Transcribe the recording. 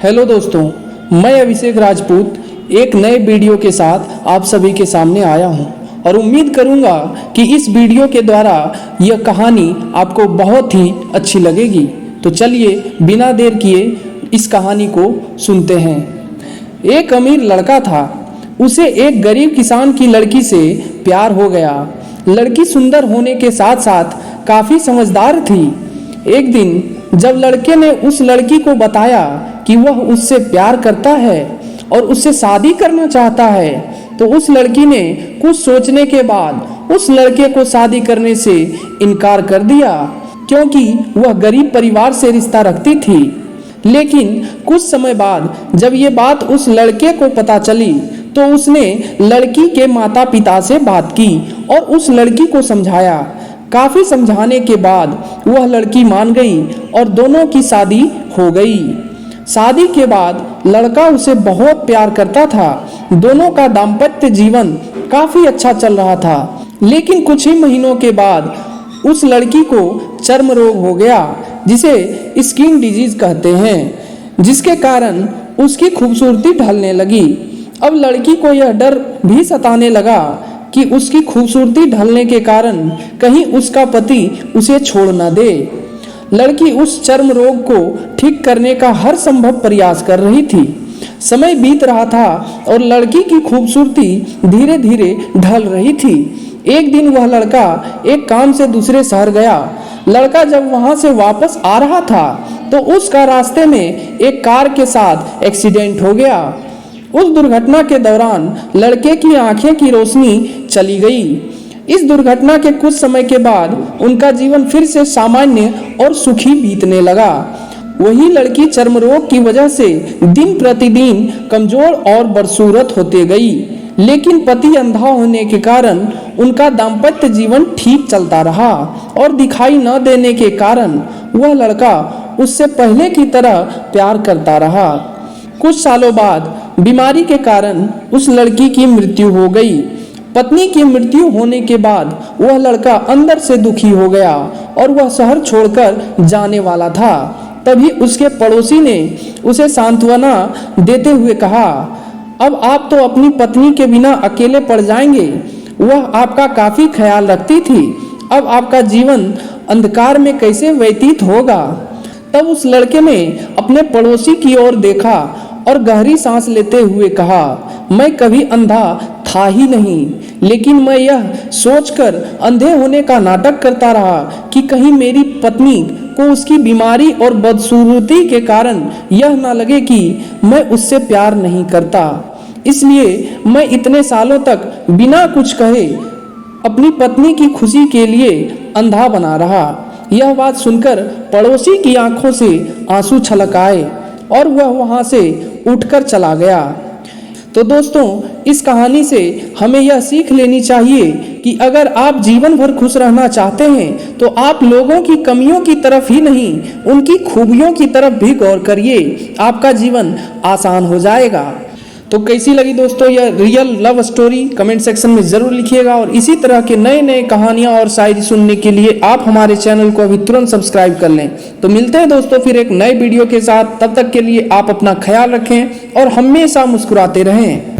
Hello दोस्तों, मैं अभिषेक राजपूत एक नए वीडियो के साथ आप सभी के सामने आया हूं और उम्मीद करूंगा कि इस वीडियो के द्वारा यह कहानी आपको बहुत ही अच्छी लगेगी। तो चलिए बिना देर किए इस कहानी को सुनते हैं। एक अमीर लड़का था, उसे एक गरीब किसान की लड़की से प्यार हो गया। लड़की सुंदर होने के साथ साथ काफ़ी समझदार थी। एक दिन जब लड़के ने उस लड़की को बताया कि वह उससे प्यार करता है और उससे शादी करना चाहता है, तो उस लड़की ने कुछ सोचने के बाद उस लड़के को शादी करने से इनकार कर दिया, क्योंकि वह गरीब परिवार से रिश्ता रखती थी। लेकिन कुछ समय बाद जब ये बात उस लड़के को पता चली, तो उसने लड़की के माता पिता से बात की और उस लड़की को समझाया। काफी समझाने के बाद वह लड़की मान गई और दोनों की शादी हो गई। शादी के बाद लड़का उसे बहुत प्यार करता था। दोनों का दाम्पत्य जीवन काफी अच्छा चल रहा था। लेकिन कुछ ही महीनों के बाद उस लड़की को चर्म रोग हो गया, जिसे स्किन डिजीज कहते हैं, जिसके कारण उसकी खूबसूरती ढलने लगी। अब लड़की को यह डर भी सताने लगा कि उसकी खूबसूरती ढलने के कारण कहीं उसका पति उसे छोड़ न दे। लड़की उस चर्म रोग को ठीक करने का हर संभव प्रयास कर रही थी। समय बीत रहा था और लड़की की खूबसूरती धीरे धीरे ढल रही थी। एक दिन वह लड़का एक काम से दूसरे शहर गया। लड़का जब वहां से वापस आ रहा था, तो उसका रास्ते में एक कार के साथ एक्सीडेंट हो गया। उस दुर्घटना के दौरान लड़के की आंखें की रोशनी चली गई। इस दुर्घटना के कुछ समय के बाद उनका जीवन फिर से सामान्य और सुखी बीतने लगा। वही लड़की चर्म रोग की वजह से दिन प्रतिदिन कमजोर और बदसूरत होते गई। लेकिन पति अंधा होने के कारण उनका दाम्पत्य जीवन ठीक चलता रहा और दिखाई न देने के कारण वह लड़का उससे पहले की तरह प्यार करता रहा। कुछ सालों बाद बीमारी के कारण उस लड़की की मृत्यु हो गई। पत्नी की मृत्यु होने के बाद वह लड़का अंदर से दुखी हो गया और वह शहर छोड़कर जाने वाला था। तभी उसके पड़ोसी ने उसे सांत्वना देते हुए कहा, अब आप तो अपनी पत्नी के बिना अकेले पड़ जाएंगे। वह आपका काफी ख्याल रखती थी। अब आपका जीवन अंधकार में कैसे व्यतीत होगा। तब उस लड़के ने अपने पड़ोसी की ओर देखा और गहरी सांस लेते हुए कहा, मैं कभी अंधा था ही नहीं, लेकिन मैं यह सोचकर अंधे होने का नाटक करता रहा कि कहीं मेरी पत्नी को उसकी बीमारी और बदसूरती के कारण यह ना लगे कि मैं उससे प्यार नहीं करता। इसलिए मैं इतने सालों तक बिना कुछ कहे अपनी पत्नी की खुशी के लिए अंधा बना रहा। यह बात सुनकर पड़ोसी की आंखों से आंसू छलक आए और वह वहां से उठकर चला गया। तो दोस्तों, इस कहानी से हमें यह सीख लेनी चाहिए कि अगर आप जीवन भर खुश रहना चाहते हैं, तो आप लोगों की कमियों की तरफ ही नहीं, उनकी खूबियों की तरफ भी गौर करिए। आपका जीवन आसान हो जाएगा। तो कैसी लगी दोस्तों यह real love story, comment section में ज़रूर लिखिएगा। और इसी तरह के नए नए कहानियाँ और शायरी सुनने के लिए आप हमारे चैनल को अभी तुरंत सब्सक्राइब कर लें। तो मिलते हैं दोस्तों फिर एक नए वीडियो के साथ। तब तक के लिए आप अपना ख्याल रखें और हमेशा मुस्कुराते रहें।